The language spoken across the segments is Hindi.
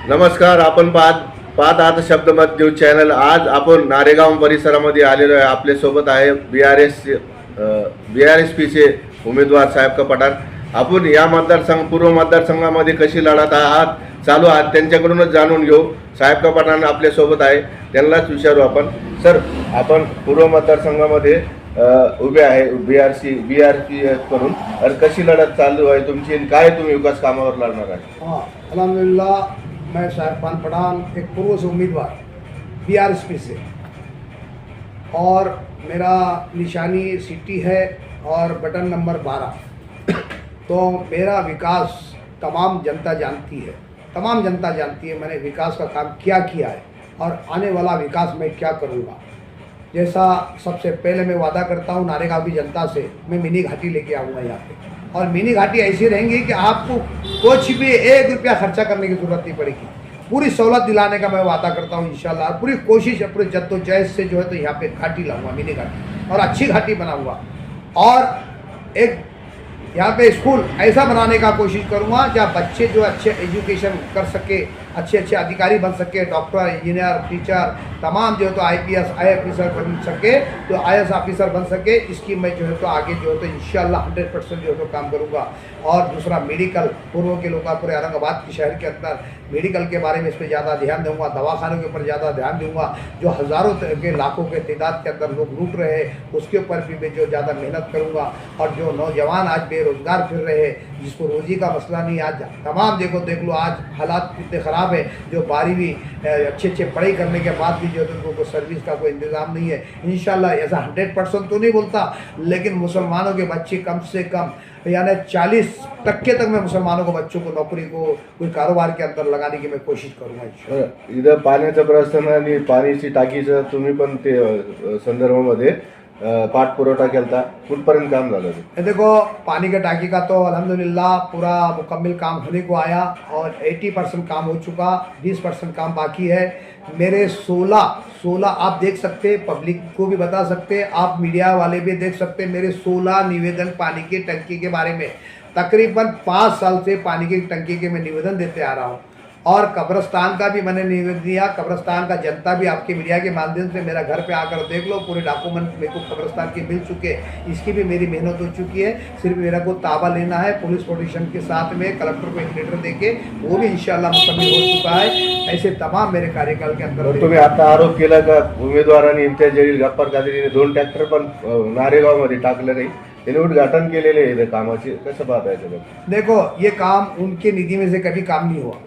नमस्कार. आपण पाहत आहात शब्दमत न्यूज चॅनल. आज आपण नारेगाव परिसरामध्ये आलेलो आहे. आपल्या सोबत आहे BRSPचे उमेदवार साहेब पठाण. आपण या पूर्व मतदारसंघामध्ये कशी लढत चालू आहात त्यांच्याकडूनच जाणून घेऊ. साहेब पठाण आपल्या सोबत आहे, त्यांनाच विचारू आपण. सर, आपण पूर्व मतदारसंघामध्ये उभे आहे BRP करून, तर कशी लढत चालू आहे तुमची, काय तुम्ही विकास कामावर लढणार आहे? हाँ, अल्हम्दुलिल्लाह, मैं साहिब पठान एक पूर्व से उम्मीदवार BRSP से, और मेरा निशानी सिटी है और बटन नंबर 12। तो मेरा विकास तमाम जनता जानती है, मैंने विकास का काम क्या किया है और आने वाला विकास मैं क्या करूँगा। जैसा सबसे पहले मैं वादा करता हूँ नारेगांव की जनता से, मैं मिनी घाटी लेके आऊँगा यहाँ पे, और मिनी घाटी ऐसी रहेंगी कि आपको कुछ भी 1 रुपया खर्चा करने की ज़रूरत नहीं पड़ेगी। पूरी सहूलत दिलाने का मैं वादा करता हूँ इंशाल्लाह। पूरी कोशिश है, पूरी जद्दोजहद से जो है तो यहाँ पे घाटी लाऊंगा, मिनी घाटी, और अच्छी घाटी बनाऊंगा। और एक यहाँ पे स्कूल ऐसा बनाने का कोशिश करूँगा जहाँ बच्चे जो अच्छे एजुकेशन कर सके, अच्छे अधिकारी बन सके, डॉक्टर, इंजीनियर, टीचर, तमाम जो है तो IPS ऑफिसर बन सके, तो IAS ऑफिसर बन सके। इसकी मैं जो है तो आगे जो है तो इंशाल्लाह 100% जो है तो काम करूँगा। और दूसरा मेडिकल, पूर्व के लोग पूरे औरंगाबाद के शहर के अंदर मेडिकल के बारे में इस पर ज़्यादा ध्यान दूंगा, दवाखानों के ऊपर ज़्यादा ध्यान दूंगा। जो हज़ारों के लाखों के तादाद के अंदर लोग लूट रहे हैं उसके ऊपर भी मैं जो ज़्यादा मेहनत करूँगा। और जो नौजवान आज बेरोज़गार फिर रहे हैं, जिसको रोज़ी का मसला नहीं, आज तमाम देख लो आज हालात कितने ख़राब है। जो 12वीं अच्छे पढ़ाई करने के बाद भी जो है उनको सर्विस का कोई इंतज़ाम नहीं है। इंशाल्लाह ऐसा 100% तो नहीं बोलता, लेकिन मुसलमानों के बच्चे कम से कम यानी 40% तक मैं मुसलमानों को बच्चों को नौकरी को कोई कारोबार के अंदर लगाने की मैं कोशिश करूँगा। इथं पाण्याचं प्रश्न आणि पाण्याची टाकीचं तुम्ही पण ते संदर्भामध्ये पाठपुरवठा केलता, कुठपर्यंत काम झालं? देखो, पानी के टाकी का तो अल्हम्दुलिल्लाह पूरा मुकम्मल काम होने को आया, और 80% काम हो चुका, 20% काम बाकी है। मेरे 16 आप देख सकते, पब्लिक को भी बता सकते, आप मीडिया वाले भी देख सकते, मेरे 16 निवेदन पानी की टंकी के बारे में। तकरीबन 5 साल से पानी की टंकी के मैं निवेदन देते आ रहा हूँ। और कब्रस्तान का भी मैंने निवेदन दिया। कब्रस्तान का जनता भी आपके मीडिया के माध्यम से मेरा घर पे आकर देख लो, पूरे डॉक्यूमेंट मेरे को कब्रस्तान के मिल चुके, इसकी भी मेरी मेहनत हो चुकी है। सिर्फ मेरा को ताबा लेना है, पुलिस प्रोटेक्शन के साथ में कलेक्टर को एक लेटर देके, वो भी इंशाल्लाह मुकम्मल हो चुका है। ऐसे तमाम मेरे कार्यकाल के अंदर। तुम्ही आता आरोप केला का उमेदवारांनी इम्तियाज जलील गफ्फार कादरीने 2 ट्रॅक्टर पण नारेगावमध्ये टाकलं नाही, त्याने उद्घाटन केलेले आहे कामाचे, कसं पाहताय सगळं? देखो, ये काम उनके निधि में से कभी काम नहीं हुआ।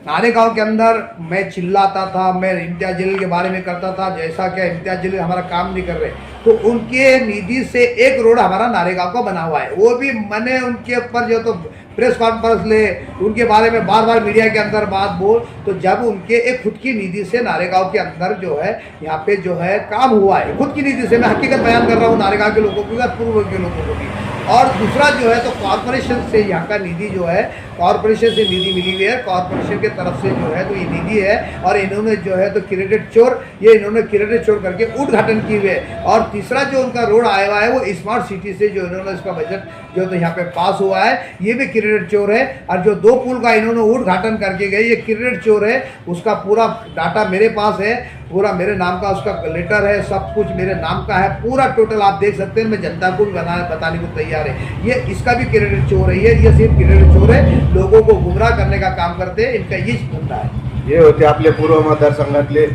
नारेगांव के अंदर मैं चिल्लाता था, मैं इम्तियाज जलील के बारे में करता था, जैसा कि इम्तियाज जलील हमारा काम नहीं कर रहे, तो उनके निधि से एक रोड हमारा नारेगांव का बना हुआ है। वो भी मैंने उनके ऊपर जो तो प्रेस कॉन्फ्रेंस ले, उनके बारे में बार मीडिया के अंदर बात बोल, तो जब उनके एक खुद की निधि से नारेगांव के अंदर जो है यहाँ पे जो है काम हुआ है, खुद की निधि से, मैं हकीकत बयान कर रहा हूँ नारेगांव के लोगों को, पूर्व के लोगों को भी। और दूसरा जो है तो कॉरपोरेशन से यहाँ का निधि जो है, कॉरपोरेशन से निधि मिली हुई है, कॉरपोरेशन के तरफ से जो है तो ये निधि है। और इन्होंने जो है तो क्रेडिट चोर, ये इन्होंने क्रेडिट चोर करके उद्घाटन किए हुए है। और तीसरा जो उनका रोड आया हुआ है वो स्मार्ट सिटी से जो इन्होंने इसका बजट जो तो यहाँ पे पास हुआ है, ये भी क्रेडिट चोर है। और जो 2 पुल का इन्होंने उद्घाटन करके गए, ये क्रेडिट चोर है। उसका पूरा डाटा मेरे पास है, पूरा मेरे नाम का उसका लेटर है, सब कुछ मेरे नाम का है, पूरा टोटल आप देख सकते हैं। मैं जनता को भी बताने को तैयार है। ये इसका भी क्रेडिट चोर है, ये सिर्फ क्रेडिट चोर है, लोगों को गुमराह करने का काम करते हैं, इनका ये धंधा है। हे होते आपले पूर्व मतदारसंघातले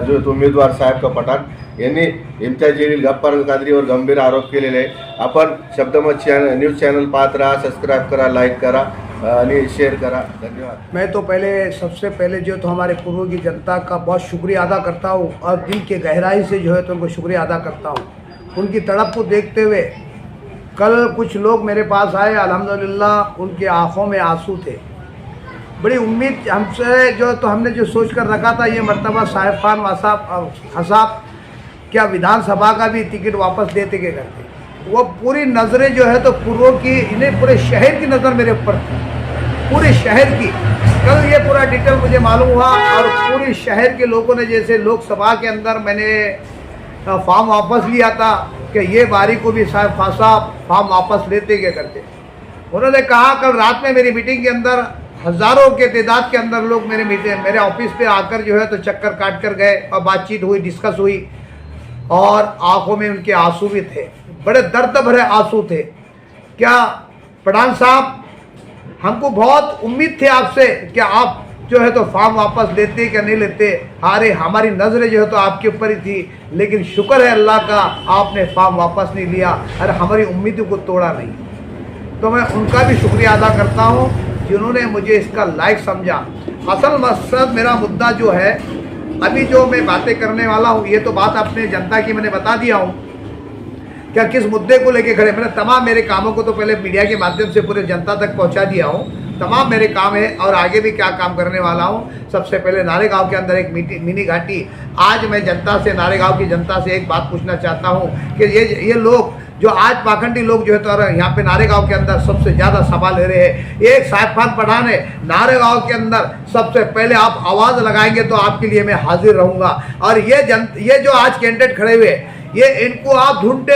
जो उमेदवार साहेब पठाण यांनी इम्तियाज जलील गफ्फार कादरीवर गंभीर आरोप केलेले आहे। आपण शब्दमत न्यूज चॅनल पाहत राहा, सबस्क्राईब करा, लाईक करा आणि शेयर करा। धन्यवाद। मैं तो सबसे पहले जो तो हमारे पूर्व की जनता का बहुत शुक्रिया अदा करता हूँ, और दिल के गहराई से जो है तो उनको शुक्रिया अदा करता हूँ। उनकी तड़प को देखते हुए कल कुछ लोग मेरे पास आए, अल्हम्दुलिल्लाह उनकी आँखों में आंसू थे। बड़ी उम्मीद हमसे जो तो हमने जो सोच कर रखा था, ये मर्तबा साहिब खान साहब क्या विधानसभा का भी टिकट वापस देते के करते। वो पूरी नज़रें जो है तो पूर्व की, इन्हें पूरे शहर की नज़र मेरे ऊपर थी, पूरे शहर की। कल ये पूरा डिटेल मुझे मालूम हुआ, और पूरे शहर के लोगों ने, जैसे लोकसभा के अंदर मैंने फॉर्म वापस लिया था कि ये बारी को भी साहब फॉर्म वापस लेते क्या करते। उन्होंने कहा, कल रात में मेरी मीटिंग के अंदर हज़ारों के तादाद के अंदर लोग मेरे ऑफिस पे आकर जो है तो चक्कर काट कर गए और बातचीत हुई, डिस्कस हुई, और आंखों में उनके आंसू भी थे, बड़े दर्द भरे आंसू थे। क्या पठान साहब, हमको बहुत उम्मीद थी आपसे कि आप जो है तो फॉर्म वापस लेते क्या नहीं लेते, अरे हमारी नज़रें जो है तो आपके ऊपर ही थी, लेकिन शुक्र है अल्लाह का आपने फॉर्म वापस नहीं लिया, अरे हमारी उम्मीदों को तोड़ा नहीं। तो मैं उनका भी शुक्रिया अदा करता हूँ जिन्होंने मुझे इसका लायक समझा। असल मकसद मेरा मुद्दा जो है, अभी जो मैं बातें करने वाला हूँ, ये तो बात अपने जनता की मैंने बता दिया हूँ क्या किस मुद्दे को लेके खड़े। मैंने तमाम मेरे कामों को तो पहले मीडिया के माध्यम से पूरे जनता तक पहुंचा दिया हूं, तमाम मेरे काम है और आगे भी क्या काम करने वाला हूं। सबसे पहले नारेगांव के अंदर एक मिनी घाटी, आज मैं जनता से, नारेगांव की जनता से एक बात पूछना चाहता हूं कि ये लोग जो आज पाखंडी लोग जो है तो यहाँ पे नारेगांव के अंदर सबसे ज़्यादा सभा ले रहे हैं, एक साहिब खान पठान है नारेगांव के अंदर, सबसे पहले आप आवाज़ लगाएंगे तो आपके लिए मैं हाजिर रहूँगा। और ये जो आज कैंडिडेट खड़े हुए, ये इनको आप ढूंढते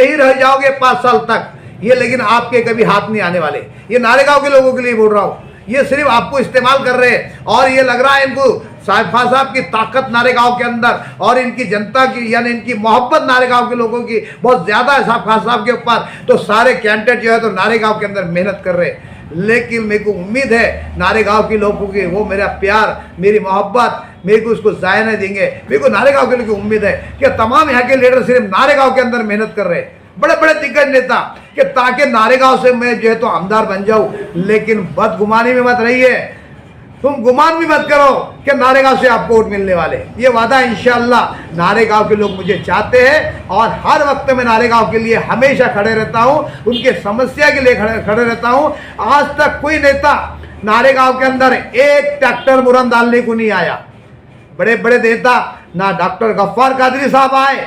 ही रह जाओगे 5 साल तक, ये लेकिन आपके कभी हाथ नहीं आने वाले। ये नारेगांव के लोगों के लिए बोल रहा हूँ, ये सिर्फ आपको इस्तेमाल कर रहे हैं, और ये लग रहा है इनको साहिब खान साहब की ताकत नारेगांव के अंदर और इनकी जनता की, यानी इनकी मोहब्बत नारेगांव के लोगों की बहुत ज़्यादा है साहिब खान साहब के ऊपर, तो सारे कैंडिडेट जो है तो नारेगांव के अंदर मेहनत कर रहे हैं। लेकिन मेरे को उम्मीद है नारेगांव के लोगों की, वो मेरा प्यार, मेरी मोहब्बत मेरे को उसको ज़ाया नहीं देंगे। मेरे को नारेगांव के लोगों की उम्मीद है कि तमाम यहाँ के लीडर सिर्फ नारेगांव के अंदर मेहनत कर रहे हैं, बड़े बड़े दिग्गज नेता, कि ताकि नारेगांव से मैं जो है तो आमदार बन जाऊं। लेकिन बदगुमानी में मत रहिए, तुम गुमान भी मत करो कि नारेगांव से आपको वोट मिलने वाले। ये वादा इंशाअल्लाह नारेगांव के लोग मुझे चाहते हैं, और हर वक्त में नारेगांव के लिए हमेशा खड़े रहता हूं, उनके समस्या के लिए खड़े रहता हूं। आज तक कोई नेता नारेगांव के अंदर एक ट्रैक्टर मुरम डालने को नहीं आया। बड़े बड़े नेता, ना डॉक्टर गफ्फार कादरी साहब आए,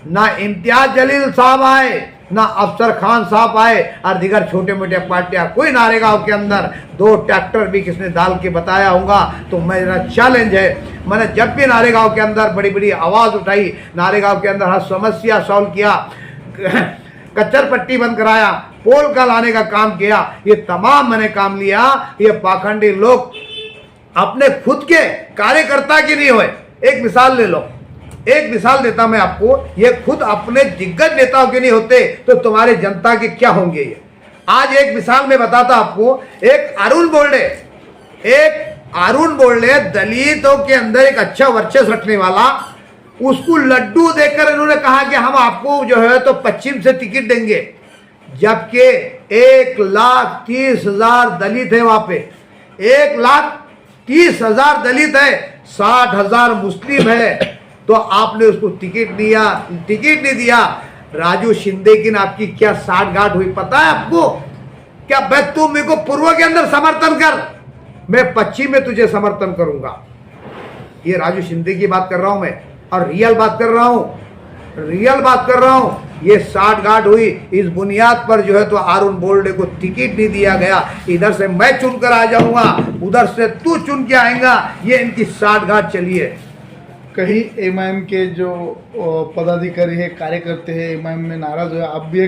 ना इम्तियाज जलील साहब आए, ना अफसर खान साहब आए, और दिगर छोटे मोटे पार्टियां, कोई नारेगांव के अंदर 2 ट्रैक्टर भी किसने डाल के बताया होगा तो मेरा चैलेंज है। मैंने जब भी नारेगांव के अंदर बड़ी बड़ी आवाज़ उठाई, नारेगांव के अंदर हर समस्या सॉल्व किया, कच्चर पट्टी बंद कराया, पोल का लाने का काम किया, ये तमाम मैंने काम लिया। ये पाखंडी लोग अपने खुद के कार्यकर्ता की नहीं हुए। एक मिसाल ले लो, एक मिसाल देता मैं आपको, ये खुद अपने दिग्गज नेताओं के नहीं होते तो तुम्हारे जनता के क्या होंगे। ये आज एक मिसाल में बताता आपको, एक अरुण बोल्डे दलितों के अंदर एक अच्छा वर्चस्व रखने वाला, उसको लड्डू देकर इन्होंने कहा कि हम आपको जो है तो पश्चिम से टिकट देंगे, जबकि 1,30,000 दलित है वहां पे, 1,30,000 दलित है, 60,000 मुस्लिम है, तो आपने उसको टिकट नहीं दिया। राजू शिंदे की ना आपकी क्या साठ गांठ हुई पता है आपको? क्या भाई तू मेरे को पूर्व के अंदर समर्थन कर, मैं पश्चिम में तुझे समर्थन करूंगा। ये राजू शिंदे की बात कर रहा हूं मैं, और रियल बात कर रहा हूं। ये 60 गांठ हुई, इस बुनियाद पर जो है तो अरुण बोल्डे को टिकट नहीं दिया गया। इधर से मैं चुनकर आ जाऊंगा, उधर से तू चुन के आएगा, ये इनकी 60 गांठ चली है। कहीं एमआईएम के जो पदाधिकारी है, कार्यकर्ते हैं, एमआईएम में नाराज हुए। आप भी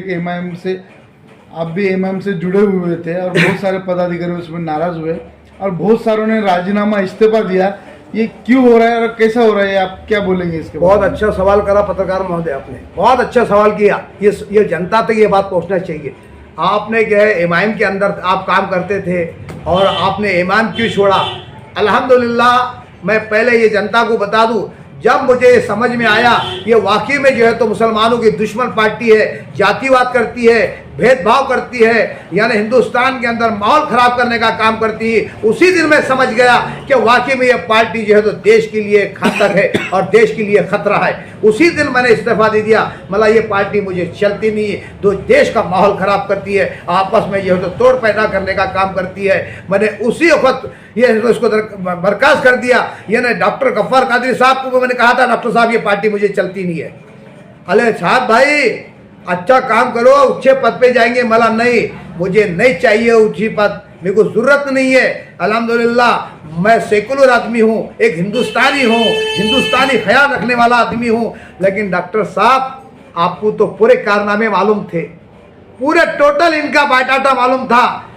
एमआईएम से जुड़े हुए थे, और बहुत सारे पदाधिकारी उसमें नाराज हुए, और बहुत सारों ने राजीनामा इस्तीफा दिया। ये क्यों हो रहा है और कैसा हो रहा है, आप क्या बोलेंगे इसके? बहुत अच्छा सवाल करा पत्रकार महोदय, आपने बहुत अच्छा सवाल किया। ये जनता तक ये बात पहुंचना चाहिए। आपने क्या है, एमआईएम के अंदर आप काम करते थे और आपने एमआईएम क्यों छोड़ा? अल्हम्दुलिल्लाह मैं पहले ये जनता को बता दूं, जब मुझे समझ में आया ये वाकई में जो है तो मुसलमानों की दुश्मन पार्टी है, जातिवाद करती है, भेदभाव करती है, यानी हिंदुस्तान के अंदर माहौल खराब करने का काम करती है, उसी दिन मैं समझ गया कि वाकई में ये पार्टी जो है तो देश के लिए घातक है और देश के लिए खतरा है। उसी दिन मैंने इस्तीफा दे दिया। मतलब ये पार्टी मुझे चलती नहीं है, तो देश का माहौल खराब करती है, आपस में जो है तो तोड़ पैदा करने का काम करती है। मैंने उसी वक्त ये इसको बर्खास्त कर दिया। यानी डॉक्टर गफ्फार कादरी साहब को मैंने कहा था, डॉक्टर साहब ये पार्टी मुझे चलती नहीं है। अरे साहब भाई अच्छा काम करो, ऊंचे पद पे जाएंगे। मला नहीं, मुझे नहीं चाहिए ऊंची पद, मेरे को जरूरत नहीं है। अल्हम्दुलिल्लाह मैं सेकुलर आदमी हूँ, एक हिंदुस्तानी हूँ, हिंदुस्तानी ख्याल रखने वाला आदमी हूँ। लेकिन डॉक्टर साहब आपको तो पूरे कारनामे मालूम थे, पूरे टोटल इनका बायोडाटा मालूम था।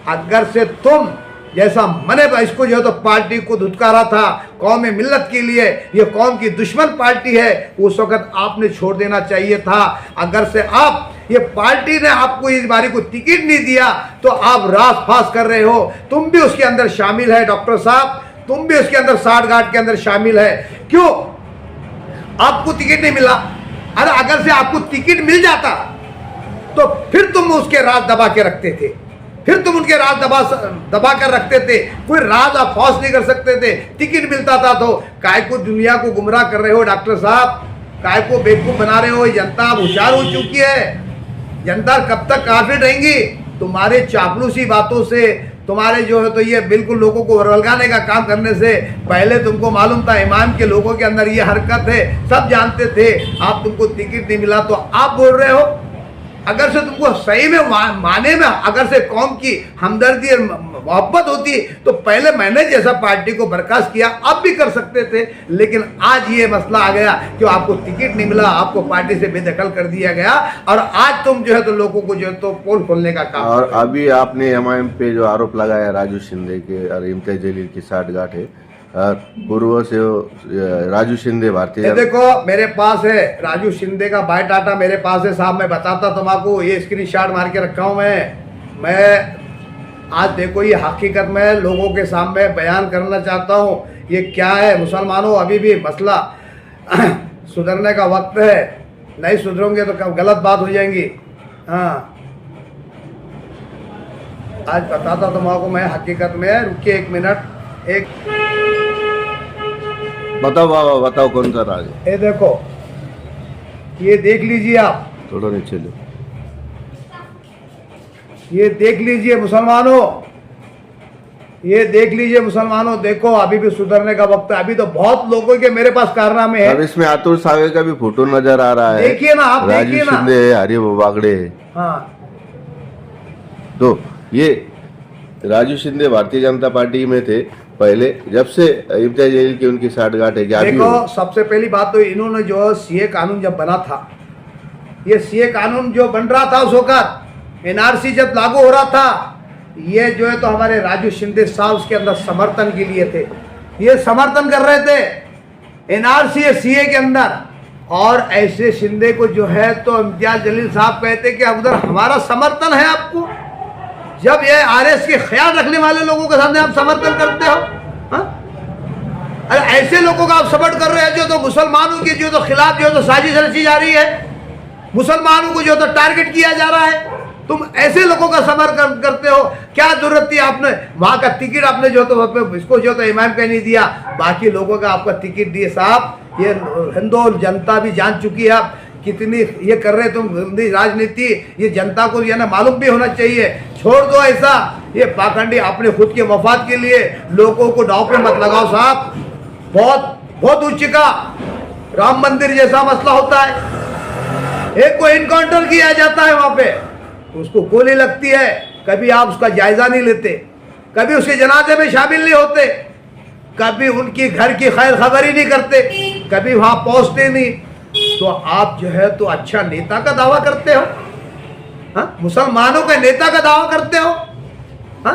अगर से तुम जैसा मैंने इसको जो है तो पार्टी को धुतकारा था कौम मिल्लत के लिए, ये कौम की दुश्मन पार्टी है, उस वक्त आपने छोड़ देना चाहिए था। अगर से आप ये पार्टी ने आपको इस बारी को टिकट नहीं दिया तो आप रास फास कर रहे हो, तुम भी उसके अंदर शामिल है डॉक्टर साहब, तुम भी उसके अंदर साठगांठ के अंदर शामिल है। क्यों आपको टिकट नहीं मिला? अरे अगर से आपको टिकट मिल जाता तो फिर तुम उसके राज दबा के रखते थे, फिर तुम उनके राज दबा कर रखते थे, कोई राज आप फौज नहीं कर सकते थे, टिकट मिलता था। तो काय को दुनिया को गुमराह कर रहे हो डॉक्टर साहब, काय को बेवकूफ बना रहे हो? जनता अब होशियार हो चुकी है, जनता कब तक काफिर रहेंगी? तुम्हारे चापलूसी बातों से, तुम्हारे जो है तो ये बिल्कुल लोगों को वरगाने का काम करने से पहले तुमको मालूम था इमाम के लोगों के अंदर ये हरकत है, सब जानते थे। आप तुमको टिकट नहीं मिला तो आप बोल रहे हो? अगर से तुमको सही में माने में अगर से कौम की हमदर्दी और मोहब्बत होती तो पहले मैंने जैसा पार्टी को बर्खास्त किया अब भी कर सकते थे, लेकिन आज ये मसला आ गया कि आपको टिकट नहीं मिला, आपको पार्टी से बेदखल कर दिया गया और आज तुम जो है तो लोगों को जो है तो पोल खोलने का काम। और अभी आपने एमआईएम पे जो आरोप लगाया राजू शिंदे के और इम्तियाज जलील की साठगांठ है, पूर्व से राजू शिंदे भारतीय ये देखो मेरे पास है राजू शिंदे का बायोडाटा मेरे पास है साहब, मैं बताता तुम्हारा, ये स्क्रीनशॉट मार के रखा हूं मैं आज देखो ये हकीकत में लोगों के सामने बयान करना चाहता हूं ये क्या है। मुसलमानों अभी भी मसला सुधरने का वक्त है, नहीं सुधरोगे तो गलत बात हो जाएंगी। हाँ आज बताता तुम्हारा मैं हकीकत में, रुकिए एक मिनट, एक बताओ बाबा, बताओ कौन सा राज है? ये देखो, ये देख लीजिए आप, थोड़ा नीचे लो, ये देख लीजिए मुसलमानों, ये देख लीजिए मुसलमानों, देखो अभी भी सुधरने का वक्त है। अभी तो बहुत लोगों के मेरे पास कारनामे अब हैं। इसमें अतुल सावे का भी फोटो नजर आ रहा है, देखिए ना आप, राजू देखिए ना। शिंदे है, हरि बागड़े है। हाँ तो ये राजू शिंदे भारतीय जनता पार्टी में थे पहले, जब से इम्तियाज जलील की उनकी साठगांठ है क्या? देखो सबसे पहली बात तो इन्होंने जो सीए कानून जब बना था, ये सीए कानून जो बन रहा था उस वक्त एनआरसी जब लागू हो रहा था, ये जो है तो हमारे राजू शिंदे साहब उसके अंदर समर्थन के लिए थे, ये समर्थन कर रहे थे एनआरसी सीए के अंदर। और ऐसे शिंदे को जो है तो इम्तियाज जलील साहब कहते कि उधर हमारा समर्थन है आपको, जब ये आरएस के ख्याल रखने वाले लोगों के सामने आप समर्थन करते हो? हाँ? अरे ऐसे लोगों का आप सपोर्ट कर रहे हैं जो तो मुसलमानों के जो तो खिलाफ जो तो साजिश रची जा रही है, मुसलमानों को जो तो टारगेट किया जा रहा है, तुम ऐसे लोगों का समर्थन करते हो? क्या जरूरत थी? आपने वहां का टिकट आपने जो तो इसको जो तो इमाम का नहीं दिया, बाकी लोगों का आपका टिकट दिए साहब। ये हिंदू जनता भी जान चुकी है आप कितनी ये कर रहे तुम गंदी राजनीति, ये जनता को ये ना मालूम भी होना चाहिए। छोड़ दो ऐसा, ये पाखंडी अपने खुद के मफाद के लिए लोगों को दांव पे मत लगाओ साहब। बहुत बहुत हो चुका, राम मंदिर जैसा मसला होता है, एक को इनकाउंटर किया जाता है वहां पे, उसको गोली लगती है, कभी आप उसका जायजा नहीं लेते, कभी उसके जनाजे में शामिल नहीं होते, कभी उनकी घर की खैर खबर ही नहीं करते, कभी वहां पहुंचते नहीं। तो आप जो है तो अच्छा नेता का दावा करते हो? हाँ? मुसलमानों के नेता का दावा करते हो? हाँ?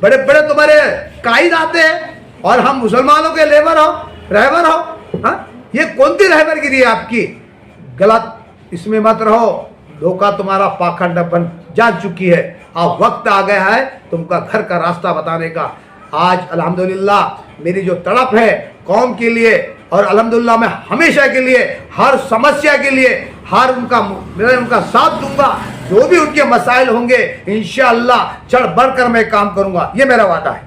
बड़े बड़े तुम्हारे कायद आते हैं और हम मुसलमानों के लेबर हो, रहबर हो। हाँ? ये कौन सी रहबरगिरी है आपकी? गलत इसमें मत रहो, धोखा तुम्हारा पाखंड बन जा चुकी है। अब वक्त आ गया है तुमका घर का रास्ता बताने का। आज अल्हम्दुलिल्लाह मेरी जो तड़प है कौम के लिए, और अल्हम्दुलिल्लाह मैं हमेशा के लिए हर समस्या के लिए हर मैं उनका साथ दूंगा, जो भी उनके मसाइल होंगे इंशाअल्लाह चढ़ बढ़कर मैं काम करूंगा, ये मेरा वादा है।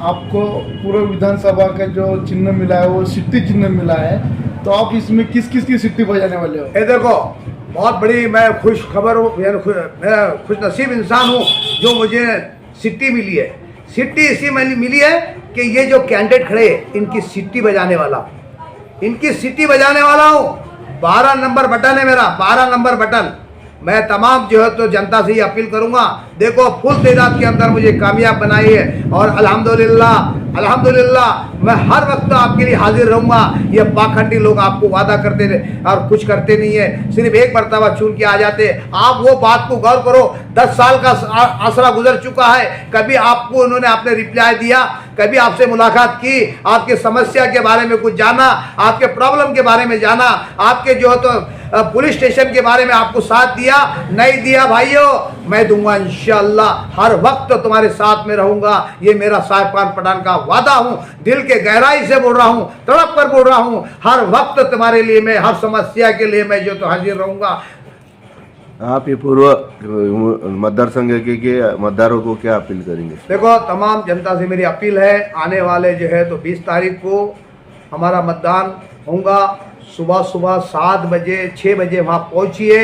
आपको पूरा विधानसभा का जो चिन्ह मिला है वो सिट्टी चिन्ह मिला है, तो आप इसमें किस किस की सिट्टी बजाने वाले हो? ये देखो बहुत बड़ी मैं खुश खबर हूँ, मैं खुश नसीब इंसान हूँ जो मुझे सिट्टी मिली है। सिट्टी इसी मिली है कि ये जो कैंडिडेट खड़े इनकी सिट्टी बजाने वाला, इनकी सिट्टी बजाने वाला हूँ। 12 नंबर बटन है मेरा, 12 नंबर बटन। मैं तमाम जो है तो जनता से ही अपील करूंगा, देखो फुल तादाद के अंदर मुझे कामयाब बनाई है और अल्हम्दुलिल्लाह अल्हम्दुलिल्लाह मैं हर वक्त आपके लिए हाजिर रहूंगा। ये पाखंडी लोग आपको वादा करते रहे और कुछ करते नहीं है, सिर्फ एक मरतबा चुन के आ जाते। आप वो बात को गौर करो, 10 साल का आसरा गुजर चुका है, कभी आपको उन्होंने आपने रिप्लाई दिया, कभी आपसे मुलाकात की, आपके समस्या के बारे में कुछ जाना, आपके प्रॉब्लम के बारे में जाना, आपके जो है तो पुलिस स्टेशन के बारे में आपको साथ दिया? नहीं दिया भाइयों। मैं दूंगा इंशाअल्लाह, हर वक्त तुम्हारे साथ में रहूंगा। ये मेरा साहिब खान पठान का वादा हूं, दिल के गहराई से बोल रहा हूं, तड़प कर बोल रहा हूं। हर वक्त तुम्हारे लिए मैं, हर समस्या के लिए मैं जो तो हाजिर रहूंगा। आप ये पूर्व मतदार संघ के मतदारों को क्या अपील करेंगे? देखो, तमाम जनता से मेरी अपील है, आने वाले जो है तो 20 तारीख को हमारा मतदान होगा। सुबह 7 बजे 6 बजे वहाँ पहुँचिए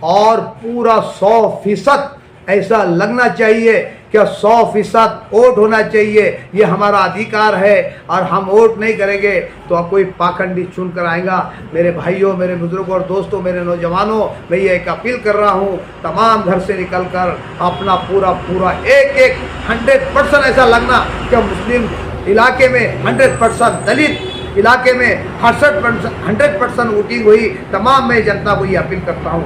और पूरा 100% ऐसा लगना चाहिए कि 100% वोट होना चाहिए। ये हमारा अधिकार है और हम वोट नहीं करेंगे तो अब कोई पाखंडी चुन कर आएगा। मेरे भाइयों, मेरे बुजुर्गों और दोस्तों, मेरे नौजवानों, मैं ये एक अपील कर रहा हूँ, तमाम घर से निकल कर अपना पूरा एक 100% ऐसा लगना कि मुस्लिम इलाके में 100%, दलित इलाके में 100% वोटिंग हुई। तमाम मैं जनता को ये अपील करता हूँ।